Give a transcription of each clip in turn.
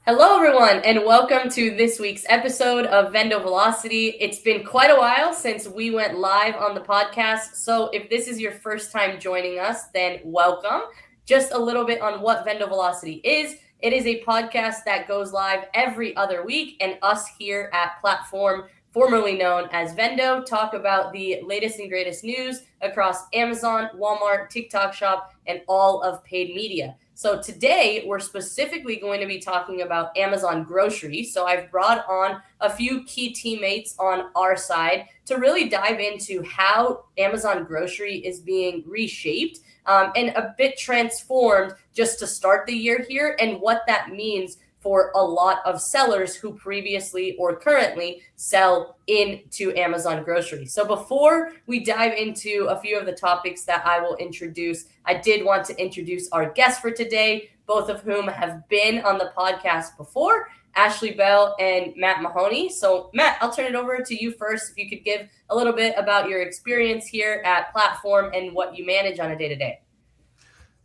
Hello, everyone, and welcome to this week's episode of Vendo Velocity. It's been quite a while since we went live on the podcast, so if this is your first time joining us, then welcome. Just a little bit on what Vendo Velocity is. It is a podcast that goes live every other week, and us here at Platform, formerly known as Vendo, talk about the latest and greatest news across Amazon, Walmart, TikTok Shop, and all of paid media. So today we're specifically going to be talking about Amazon grocery. So I've brought on a few key teammates on our side to really dive into how Amazon grocery is being reshaped and a bit transformed just to start the year here, and what that means for a lot of sellers who previously or currently sell into Amazon grocery. So before we dive into a few of the topics that I will introduce, I did want to introduce our guests for today, both of whom have been on the podcast before, Ashley Bell and Matt Mahony. So Matt, I'll turn it over to you first. If you could give a little bit about your experience here at Platform and what you manage on a day-to-day.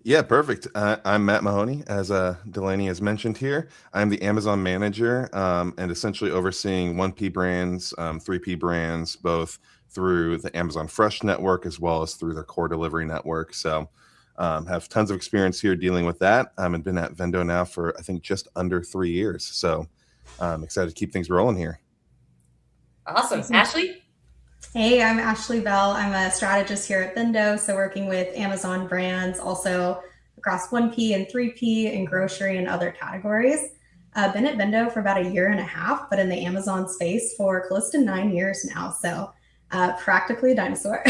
Yeah, perfect. I'm Matt Mahony, as Delaney has mentioned here. I'm the Amazon manager and essentially overseeing 1P brands, 3P brands, both through the Amazon Fresh network as well as through their core delivery network. So have tons of experience here dealing with that. I've been at Vendo now for, I think, just under 3 years. So I'm excited to keep things rolling here. Awesome. Ashley? Hey, I'm Ashley Bell. I'm a strategist here at VENDO, so working with Amazon brands, also across 1P and 3P and grocery and other categories. Been at VENDO for about a year and a half, but in the Amazon space for close to 9 years now. So practically a dinosaur,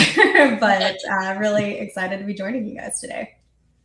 but really excited to be joining you guys today.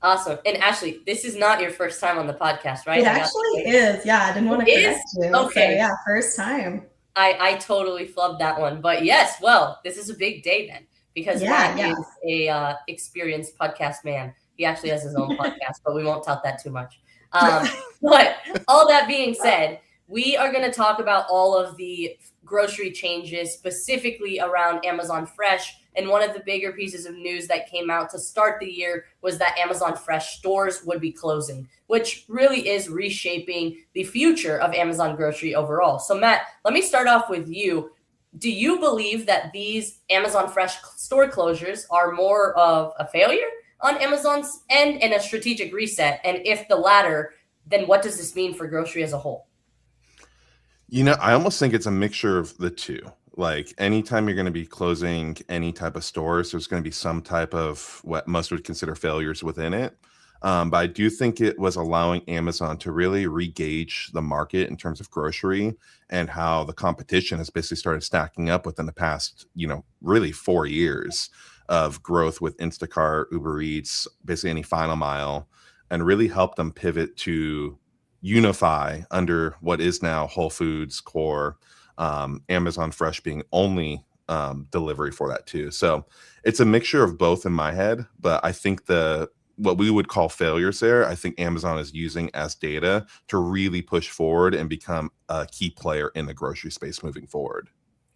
Awesome. And Ashley, this is not your first time on the podcast, right? It actually is. Yeah, I didn't want to correct you. Okay. So, yeah, first time. I totally flubbed that one. But yes, well, this is a big day then, because Matt is a experienced podcast man. He actually has his own podcast, but we won't tout that too much. But all that being said, we are going to talk about all of the grocery changes specifically around Amazon Fresh. And one of the bigger pieces of news that came out to start the year was that Amazon Fresh stores would be closing, which really is reshaping the future of Amazon grocery overall. So Matt, let me start off with you. Do you believe that these Amazon Fresh store closures are more of a failure on Amazon's end and a strategic reset? And if the latter, then what does this mean for grocery as a whole? You know, I almost think it's a mixture of the two. Like anytime you're going to be closing any type of stores, there's going to be some type of what most would consider failures within it. But I do think it was allowing Amazon to really re-gauge the market in terms of grocery and how the competition has basically started stacking up within the past, really 4 years of growth with Instacart, Uber Eats, basically any final mile, and really help them pivot to unify under what is now Whole Foods core, Amazon Fresh being only delivery for that too. So it's a mixture of both in my head, but I think what we would call failures there, I think Amazon is using as data to really push forward and become a key player in the grocery space moving forward.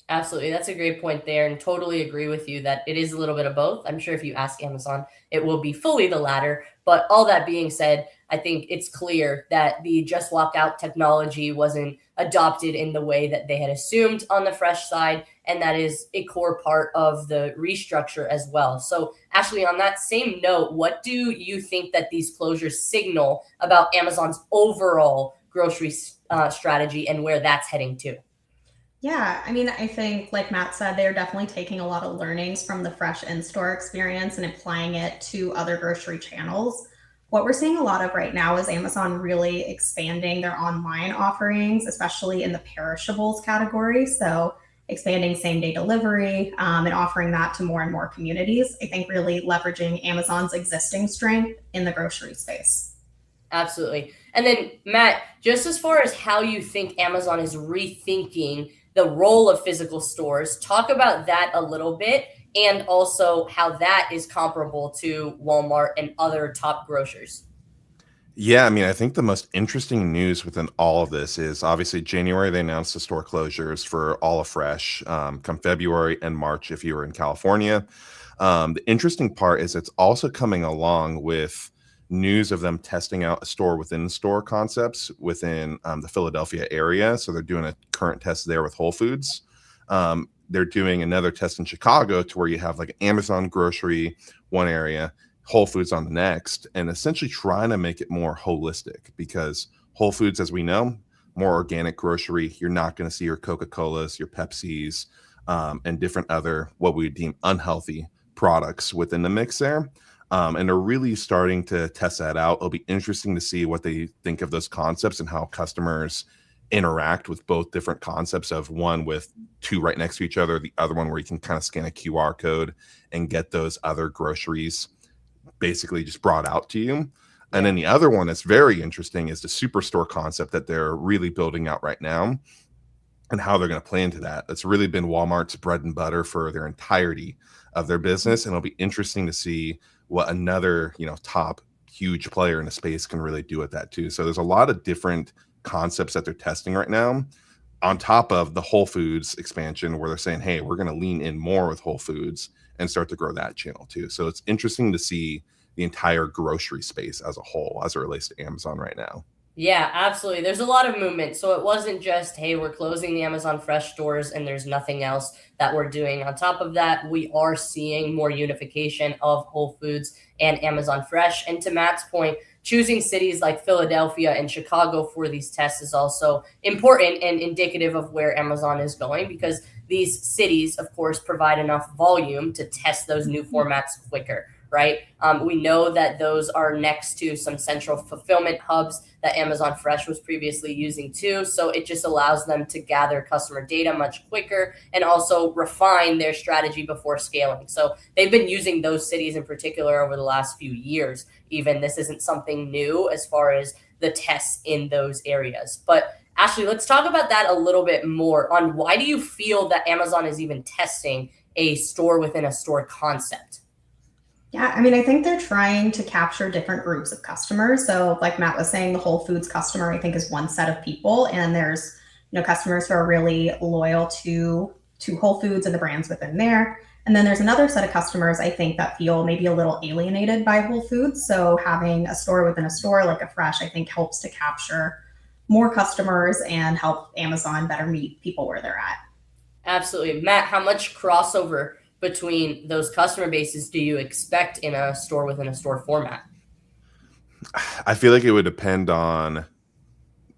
Absolutely. That's a great point there, and totally agree with you that it is a little bit of both. I'm sure if you ask Amazon, it will be fully the latter. But all that being said, I think it's clear that the just walk out technology wasn't adopted in the way that they had assumed on the Fresh side, and that is a core part of the restructure as well. So Ashley, on that same note, what do you think that these closures signal about Amazon's overall grocery strategy and where that's heading to? Yeah, I mean, I think, like Matt said, they're definitely taking a lot of learnings from the Fresh in-store experience and applying it to other grocery channels. What we're seeing a lot of right now is Amazon really expanding their online offerings, especially in the perishables category. So expanding same-day delivery and offering that to more and more communities. I think really leveraging Amazon's existing strength in the grocery space. Absolutely. And then Matt, just as far as how you think Amazon is rethinking the role of physical stores, talk about that a little bit, and also how that is comparable to Walmart and other top grocers. Yeah, I mean, I think the most interesting news within all of this is obviously January, they announced the store closures for all of Fresh, come February and March if you were in California. The interesting part is it's also coming along with news of them testing out a store within store concepts within the Philadelphia area. So they're doing a current test there with Whole Foods. They're doing another test in Chicago to where you have like Amazon grocery one area, Whole Foods on the next, and essentially trying to make it more holistic, because Whole Foods, as we know, more organic grocery. You're not going to see your Coca-Colas, your Pepsis, and different other what we would deem unhealthy products within the mix there. And they're really starting to test that out. It'll be interesting to see what they think of those concepts and how customers interact with both different concepts, of one with two right next to each other, the other one where you can kind of scan a QR code and get those other groceries basically just brought out to you. And then the other one that's very interesting is the superstore concept that they're really building out right now, and how they're going to play into that. That's really been Walmart's bread and butter for their entirety of their business. And it'll be interesting to see what another, top huge player in the space can really do with that too. So there's a lot of different concepts that they're testing right now, on top of the Whole Foods expansion, where they're saying, hey, we're going to lean in more with Whole Foods and start to grow that channel too. So it's interesting to see the entire grocery space as a whole as it relates to Amazon right now. Yeah, absolutely. There's a lot of movement. So it wasn't just, hey, we're closing the Amazon Fresh stores and there's nothing else that we're doing. On top of that, we are seeing more unification of Whole Foods and Amazon Fresh. And to Matt's point, choosing cities like Philadelphia and Chicago for these tests is also important and indicative of where Amazon is going, because these cities, of course, provide enough volume to test those new formats quicker. Right. We know that those are next to some central fulfillment hubs that Amazon Fresh was previously using too. So it just allows them to gather customer data much quicker and also refine their strategy before scaling. So they've been using those cities in particular over the last few years. Even this isn't something new as far as the tests in those areas. But Ashley, let's talk about that a little bit more on why do you feel that Amazon is even testing a store within a store concept? Yeah, I mean, I think they're trying to capture different groups of customers. So like Matt was saying, the Whole Foods customer, I think, is one set of people. And there's, customers who are really loyal to Whole Foods and the brands within there. And then there's another set of customers, I think, that feel maybe a little alienated by Whole Foods. So having a store within a store like a Fresh, I think, helps to capture more customers and help Amazon better meet people where they're at. Absolutely. Matt, how much crossover between those customer bases do you expect in a store within a store format? I feel like it would depend on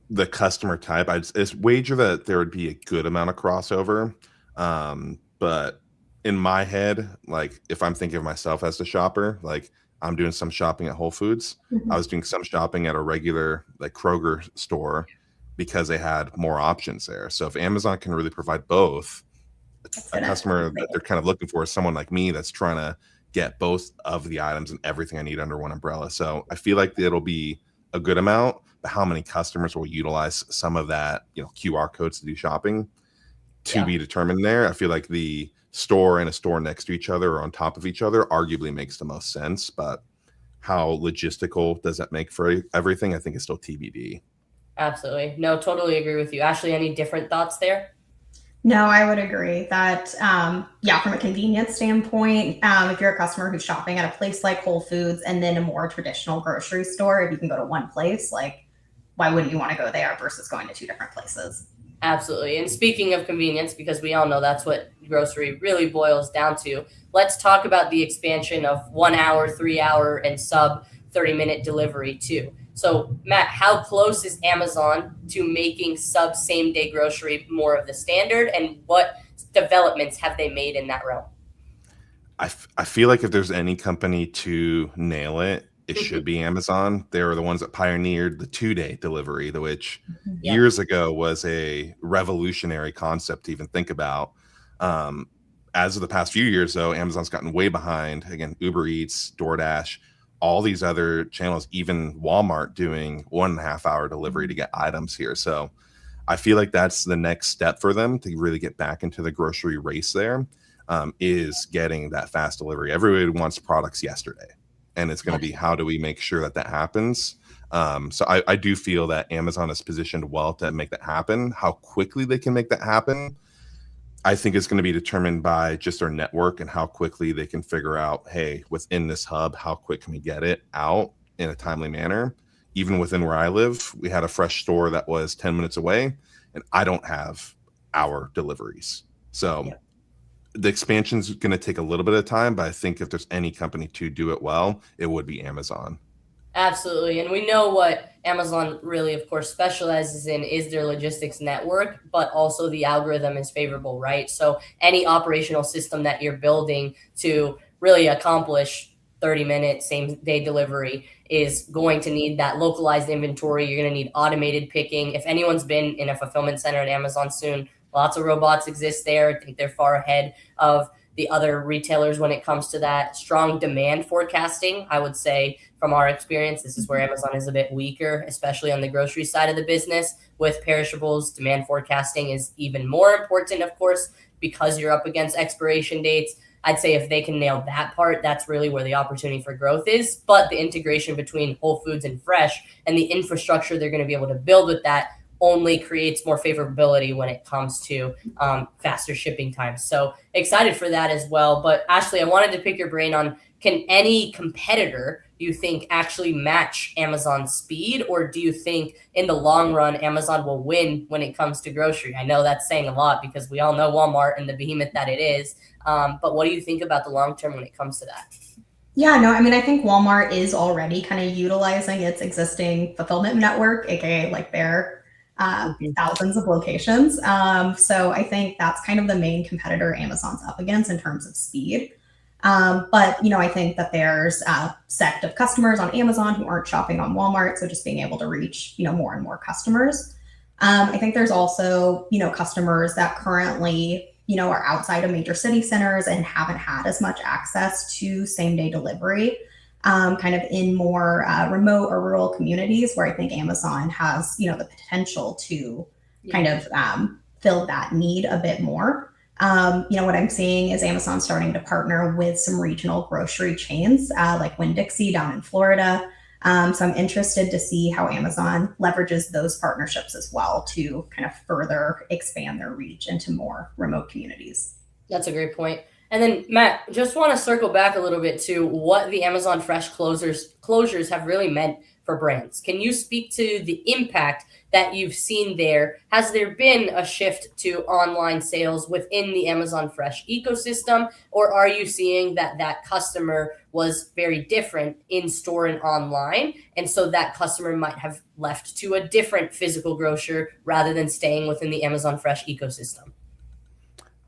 the customer type. I'd wager that there would be a good amount of crossover. But in my head, like if I'm thinking of myself as the shopper, like I'm doing some shopping at Whole Foods. I was doing some shopping at a regular like Kroger store because they had more options there. So if Amazon can really provide both, a customer that they're kind of looking for is someone like me that's trying to get both of the items and everything I need under one umbrella. So I feel like it'll be a good amount, but how many customers will utilize some of that, QR codes to do shopping, to be determined there. I feel like the store and a store next to each other or on top of each other arguably makes the most sense, but how logistical does that make for everything, I think is still TBD. Absolutely. No, totally agree with you. Ashley, any different thoughts there? No, I would agree that, from a convenience standpoint, if you're a customer who's shopping at a place like Whole Foods and then a more traditional grocery store, if you can go to one place, like, why wouldn't you want to go there versus going to two different places? Absolutely. And speaking of convenience, because we all know that's what grocery really boils down to, let's talk about the expansion of 1 hour, 3 hour, and sub 30-minute delivery too. So, Matt, how close is Amazon to making sub same-day grocery more of the standard, and what developments have they made in that realm? I feel like if there's any company to nail it, it should be Amazon. They were the ones that pioneered the 2-day delivery, which years ago was a revolutionary concept to even think about. As of the past few years, though, Amazon's gotten way behind. Again, Uber Eats, DoorDash, all these other channels, even Walmart doing 1.5 hour delivery to get items here. So I feel like that's the next step for them to really get back into the grocery race there, is getting that fast delivery. Everybody wants products yesterday, and it's going to be how do we make sure that happens? So I do feel that Amazon is positioned well to make that happen. How quickly they can make that happen, I think it's going to be determined by just their network and how quickly they can figure out, hey, within this hub, how quick can we get it out in a timely manner. Even within where I live, we had a fresh store that was 10 minutes away, and I don't have hour deliveries. So the expansion is going to take a little bit of time, but I think if there's any company to do it well, it would be Amazon. Absolutely. And we know what Amazon really, of course, specializes in is their logistics network, but also the algorithm is favorable, right? So any operational system that you're building to really accomplish 30-minute same day delivery is going to need that localized inventory. You're going to need automated picking. If anyone's been in a fulfillment center at Amazon soon, lots of robots exist there. I think they're far ahead of the other retailers when it comes to that. Strong demand forecasting, I would say, from our experience, this is where Amazon is a bit weaker, especially on the grocery side of the business. With perishables, demand forecasting is even more important, of course, because you're up against expiration dates. I'd say if they can nail that part, that's really where the opportunity for growth is. But the integration between Whole Foods and Fresh and the infrastructure they're going to be able to build with that only creates more favorability when it comes to faster shipping times. So excited for that as well. But Ashley, I wanted to pick your brain on, can any competitor you think actually match Amazon's speed? Or do you think in the long run, Amazon will win when it comes to grocery? I know that's saying a lot because we all know Walmart and the behemoth that it is. But what do you think about the long term when it comes to that? Yeah, no, I mean, I think Walmart is already kind of utilizing its existing fulfillment network, aka like their thousands of locations. So I think that's kind of the main competitor Amazon's up against in terms of speed. But, I think that there's a sect of customers on Amazon who aren't shopping on Walmart. So just being able to reach, more and more customers. I think there's also, customers that currently, are outside of major city centers and haven't had as much access to same day delivery. Kind of in more remote or rural communities where I think Amazon has, the potential to kind of fill that need a bit more. What I'm seeing is Amazon starting to partner with some regional grocery chains like Winn-Dixie down in Florida. So I'm interested to see how Amazon leverages those partnerships as well to kind of further expand their reach into more remote communities. That's a great point. And then, Matt, just want to circle back a little bit to what the Amazon Fresh closures have really meant for brands. Can you speak to the impact that you've seen there? Has there been a shift to online sales within the Amazon Fresh ecosystem, or are you seeing that customer was very different in store and online, and so that customer might have left to a different physical grocer rather than staying within the Amazon Fresh ecosystem?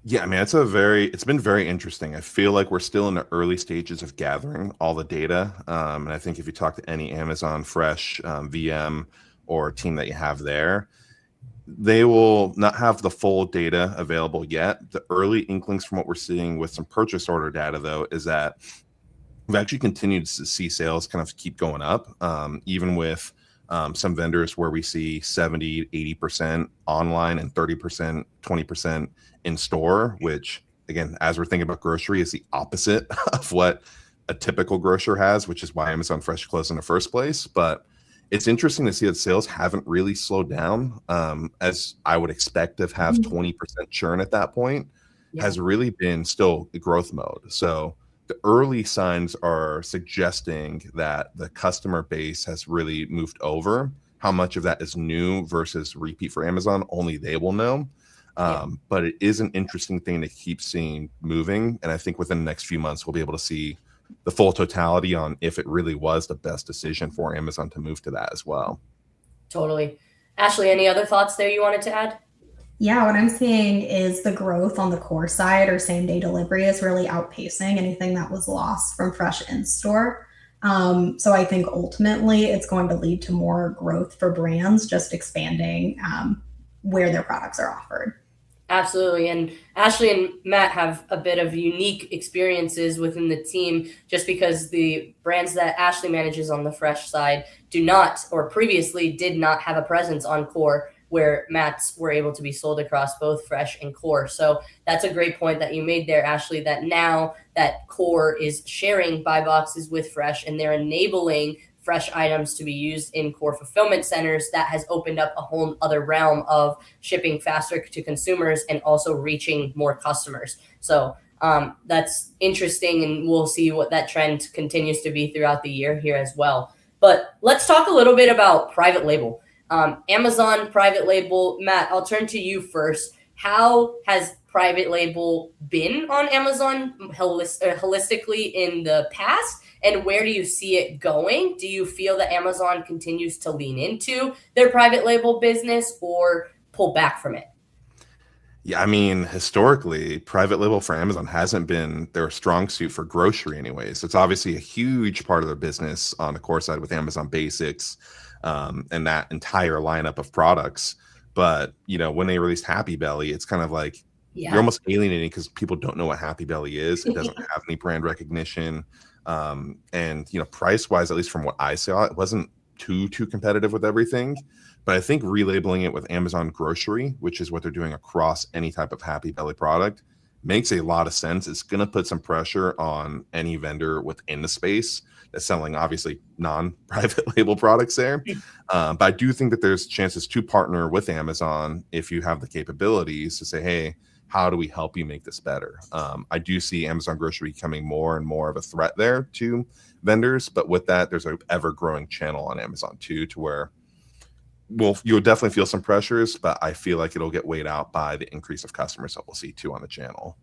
Yeah, I mean, it's been very interesting. I feel like we're still in the early stages of gathering all the data. And I think if you talk to any Amazon Fresh VM or team that you have there, they will not have the full data available yet. The early inklings from what we're seeing with some purchase order data, though, is that we've actually continued to see sales kind of keep going up, even with some vendors where we see 70, 80% online and 30%, 20% in store, which again, as we're thinking about grocery, is the opposite of what a typical grocer has, which is why Amazon Fresh closed in the first place. But it's interesting to see that sales haven't really slowed down, as I would expect to have 20% churn at that point, has really been still growth mode. So the early signs are suggesting that the customer base has really moved over. How much of that is new versus repeat for Amazon, only they will know. But it is an interesting thing to keep seeing moving. And I think within the next few months, we'll be able to see the full totality on if it really was the best decision for Amazon to move to that as well. Totally. Ashley, any other thoughts there you wanted to add? Yeah, what I'm seeing is the growth on the core side or same day delivery is really outpacing anything that was lost from Fresh in store. So I think ultimately it's going to lead to more growth for brands, just expanding where their products are offered. Absolutely. And Ashley and Matt have a bit of unique experiences within the team just because the brands that Ashley manages on the Fresh side do not, or previously did not have a presence on core, where Matt's were able to be sold across both Fresh and core. So that's a great point that you made there, Ashley, that now that core is sharing buy boxes with Fresh and they're enabling Fresh items to be used in core fulfillment centers, that has opened up a whole other realm of shipping faster to consumers and also reaching more customers. So that's interesting, and we'll see what that trend continues to be throughout the year here as well. But let's talk a little bit about private label. Amazon private label. Matt, I'll turn to you first. How has private label been on Amazon holistically in the past? And where do you see it going? Do you feel that Amazon continues to lean into their private label business or pull back from it? Yeah, I mean, historically, private label for Amazon hasn't been their strong suit for grocery anyways. It's obviously a huge part of their business on the core side with Amazon Basics, and that entire lineup of products. But, when they released Happy Belly, it's kind of like you're almost alienating because people don't know what Happy Belly is. It doesn't have any brand recognition. And, price-wise, at least from what I saw, it wasn't too competitive with everything. But I think relabeling it with Amazon Grocery, which is what they're doing across any type of Happy Belly product, makes a lot of sense. It's going to put some pressure on any vendor within the space that's selling, obviously, non-private label products there. But I do think that there's chances to partner with Amazon if you have the capabilities to say, hey, how do we help you make this better? I do see Amazon Grocery becoming more and more of a threat there to vendors. But with that, there's an ever-growing channel on Amazon, too, to where you'll definitely feel some pressures, but I feel like it'll get weighed out by the increase of customers that we'll see too on the channel.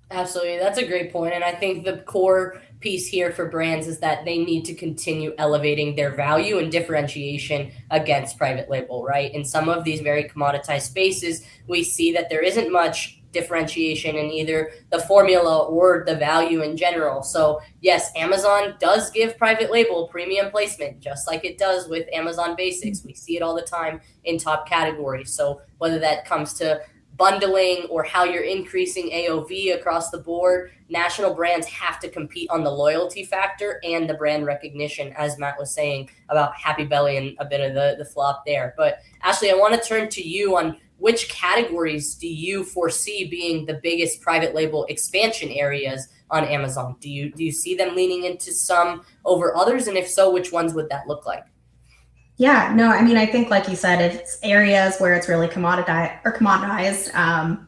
Absolutely. That's a great point. And I think the core piece here for brands is that they need to continue elevating their value and differentiation against private label, right? In some of these very commoditized spaces, we see that there isn't much differentiation in either the formula or the value in general. So yes, Amazon does give private label premium placement, just like it does with Amazon Basics. We see it all the time in top categories. So whether that comes to bundling or how you're increasing AOV across the board, national brands have to compete on the loyalty factor and the brand recognition, as Matt was saying about Happy Belly and a bit of the flop there. But Ashley, I want to turn to you on which categories do you foresee being the biggest private label expansion areas on Amazon? Do you see them leaning into some over others? And if so, which ones would that look like? Yeah, no, I mean, I think like you said, it's areas where it's really commoditized,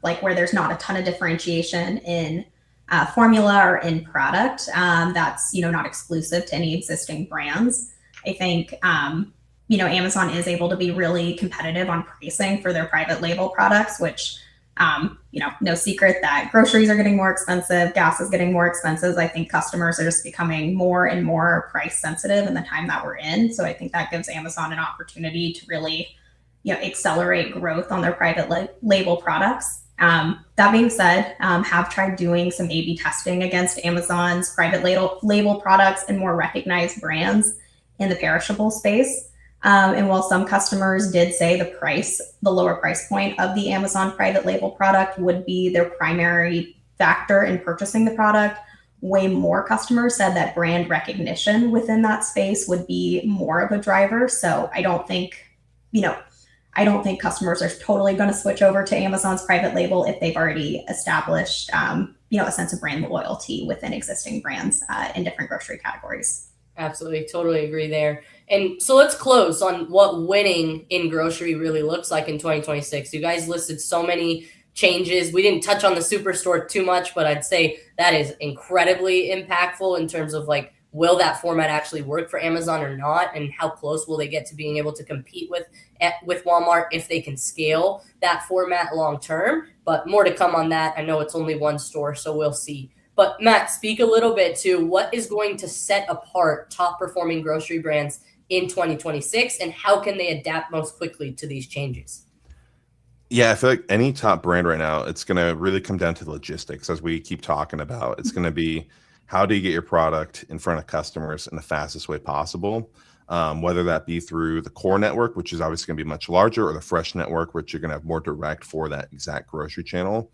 like where there's not a ton of differentiation in formula or in product. That's, not exclusive to any existing brands. I think, Amazon is able to be really competitive on pricing for their private label products, which, no secret that groceries are getting more expensive, gas is getting more expensive. I think customers are just becoming more and more price sensitive in the time that we're in. So I think that gives Amazon an opportunity to really, accelerate growth on their private label products. That being said, have tried doing some A/B testing against Amazon's private label products and more recognized brands in the perishable space. And while some customers did say the lower price point of the Amazon private label product would be their primary factor in purchasing the product, way more customers said that brand recognition within that space would be more of a driver. So I don't think customers are totally going to switch over to Amazon's private label if they've already established, a sense of brand loyalty within existing brands in different grocery categories. Absolutely. Totally agree there. And so let's close on what winning in grocery really looks like in 2026. You guys listed so many changes. We didn't touch on the superstore too much, but I'd say that is incredibly impactful in terms of will that format actually work for Amazon or not? And how close will they get to being able to compete with Walmart if they can scale that format long term? But more to come on that. I know it's only one store, so we'll see. But Matt, speak a little bit to what is going to set apart top performing grocery brands in 2026 and how can they adapt most quickly to these changes? Yeah, I feel like any top brand right now, it's going to really come down to logistics as we keep talking about. It's going to be how do you get your product in front of customers in the fastest way possible, whether that be through the core network, which is obviously going to be much larger, or the fresh network, which you're going to have more direct for that exact grocery channel.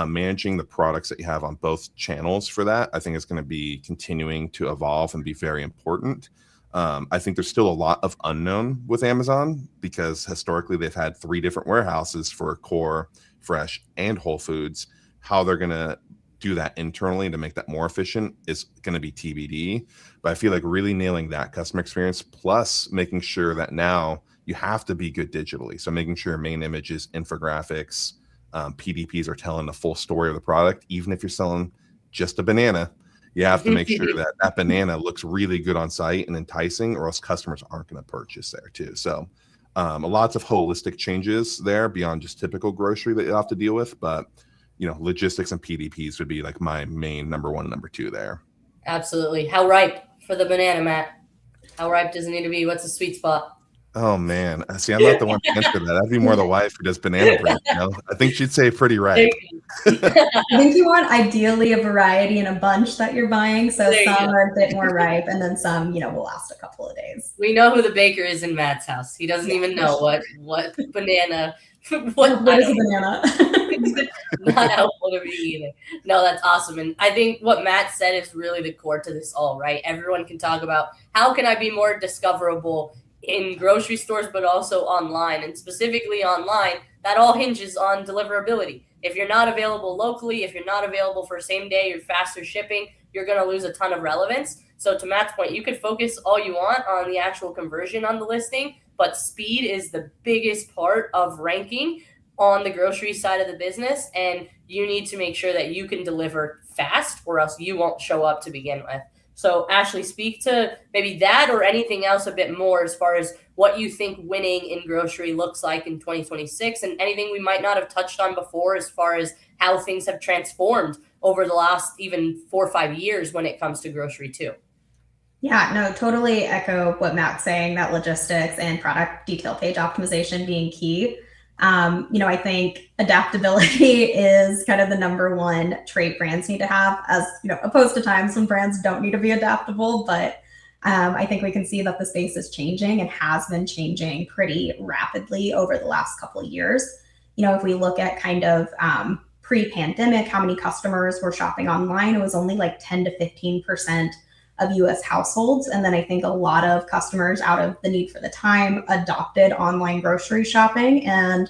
Managing the products that you have on both channels for that, I think is going to be continuing to evolve and be very important. I think there's still a lot of unknown with Amazon because historically they've had 3 different warehouses for core, fresh, and Whole Foods. How they're going to do that internally to make that more efficient is going to be TBD. But I feel like really nailing that customer experience, plus making sure that now you have to be good digitally. So making sure main images, infographics, PDPs are telling the full story of the product. Even if you're selling just a banana, You have to make sure that that banana looks really good on site and enticing, or else customers aren't going to purchase there too. So lots of holistic changes there beyond just typical grocery that you have to deal with. But, logistics and PDPs would be like my main number one, number two there. Absolutely. How ripe for the banana, Matt? How ripe does it need to be? What's the sweet spot? Oh man, see, I'm not the one to answer that. That'd be more the wife who does banana bread. I think she'd say pretty ripe. I think you want ideally a variety in a bunch that you're buying. So some are a bit more ripe, and then some, will last a couple of days. We know who the baker is in Matt's house. He doesn't even know what banana. What is a banana? Not helpful to me either. No, that's awesome. And I think what Matt said is really the core to this all, right? Everyone can talk about how can I be more discoverable in grocery stores, but also online. And specifically online, that all hinges on deliverability. If you're not available locally, if you're not available for same day or faster shipping, you're going to lose a ton of relevance. So to Matt's point, you could focus all you want on the actual conversion on the listing, but speed is the biggest part of ranking on the grocery side of the business. And you need to make sure that you can deliver fast, or else you won't show up to begin with. So Ashley, speak to maybe that or anything else a bit more as far as what you think winning in grocery looks like in 2026, and anything we might not have touched on before as far as how things have transformed over the last even 4 or 5 years when it comes to grocery too. Yeah, no, totally echo what Matt's saying, that logistics and product detail page optimization being key. I think adaptability is kind of the number one trait brands need to have, as opposed to times when brands don't need to be adaptable. But I think we can see that the space is changing and has been changing pretty rapidly over the last couple of years. If we look at kind of pre-pandemic, how many customers were shopping online, it was only like 10 to 15% of US households. And then I think a lot of customers, out of the need for the time, adopted online grocery shopping and,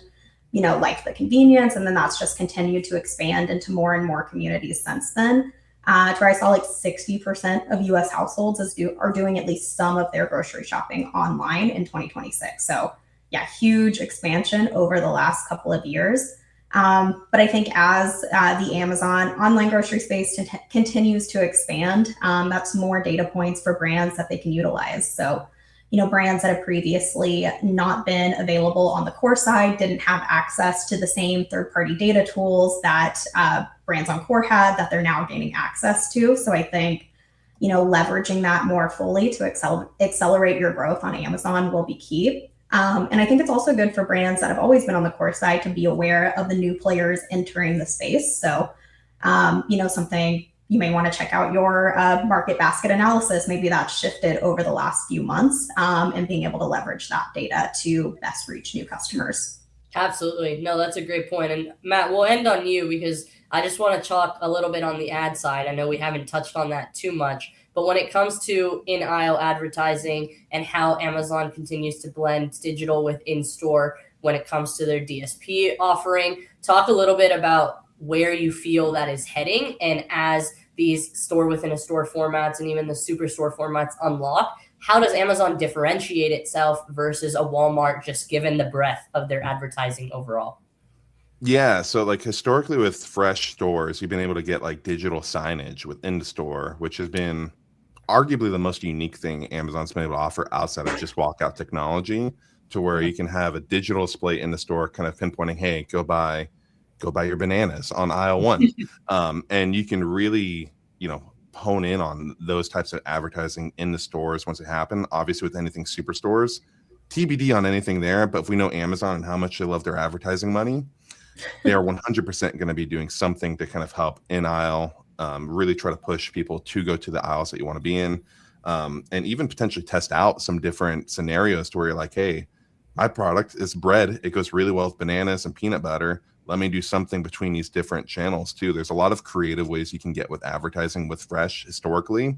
liked the convenience. And then that's just continued to expand into more and more communities since then. To where I saw like 60% of US households are doing at least some of their grocery shopping online in 2026. So yeah, huge expansion over the last couple of years. But I think as the Amazon online grocery space continues to expand, that's more data points for brands that they can utilize. So, brands that have previously not been available on the core side didn't have access to the same third-party data tools that brands on core had, that they're now gaining access to. So I think, leveraging that more fully to accelerate your growth on Amazon will be key. And I think it's also good for brands that have always been on the core side to be aware of the new players entering the space. So, something you may want to check out your market basket analysis. Maybe that's shifted over the last few months, and being able to leverage that data to best reach new customers. Absolutely. No, that's a great point. And Matt, we'll end on you because I just want to talk a little bit on the ad side. I know we haven't touched on that too much. But when it comes to in-aisle advertising and how Amazon continues to blend digital with in-store when it comes to their DSP offering, talk a little bit about where you feel that is heading. And as these store within a store formats and even the superstore formats unlock, how does Amazon differentiate itself versus a Walmart, just given the breadth of their advertising overall? Yeah, so like historically with fresh stores, you've been able to get like digital signage within the store, which has been arguably the most unique thing Amazon's been able to offer outside of just walkout technology, to where you can have a digital display in the store kind of pinpointing, hey, go buy your bananas on aisle 1. And you can really, hone in on those types of advertising in the stores once it happen. Obviously with anything superstores, TBD on anything there, but if we know Amazon and how much they love their advertising money, they are 100% going to be doing something to kind of help in aisle, really try to push people to go to the aisles that you want to be in, and even potentially test out some different scenarios to where you're like, hey, my product is bread. It goes really well with bananas and peanut butter. Let me do something between these different channels too. There's a lot of creative ways you can get with advertising with fresh historically,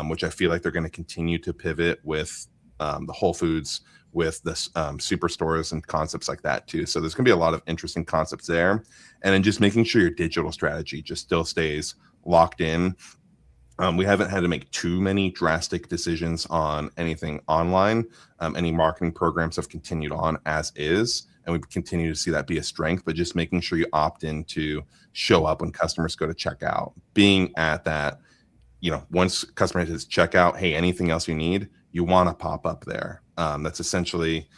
which I feel like they're going to continue to pivot with the Whole Foods, with the superstores and concepts like that too. So there's going to be a lot of interesting concepts there. And then just making sure your digital strategy just still stays locked in. We haven't had to make too many drastic decisions on anything online. Any marketing programs have continued on as is, and we continue to see that be a strength, but just making sure you opt in to show up when customers go to check out, being at that once customer hits checkout, hey, anything else you need, you want to pop up there. That's essentially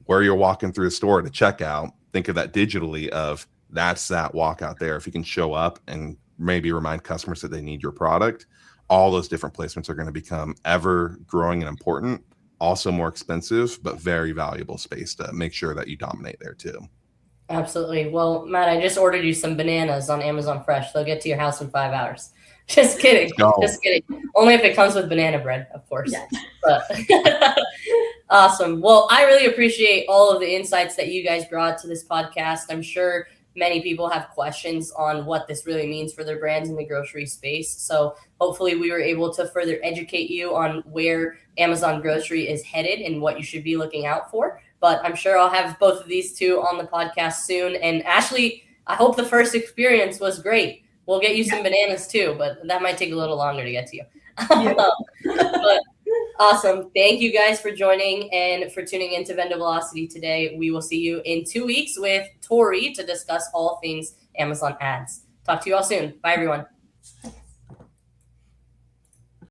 where you're walking through the store to checkout. Think of that digitally of that's that walk out there. If you can show up and maybe remind customers that they need your product, all those different placements are going to become ever growing and important, also more expensive, but very valuable space to make sure that you dominate there too. Absolutely. Well, Matt, I just ordered you some bananas on Amazon Fresh. They'll get to your house in 5 hours. Just kidding. Just kidding. Only if it comes with banana bread, of course. Yeah. But awesome. Well, I really appreciate all of the insights that you guys brought to this podcast. I'm sure many people have questions on what this really means for their brands in the grocery space. So hopefully we were able to further educate you on where Amazon grocery is headed and what you should be looking out for. But I'm sure I'll have both of these two on the podcast soon. And Ashley, I hope the first experience was great. We'll get you some bananas too, but that might take a little longer to get to you. But awesome. Thank you guys for joining and for tuning into Vendo Velocity today. We will see you in 2 weeks with Tori to discuss all things Amazon ads. Talk to you all soon. Bye, everyone.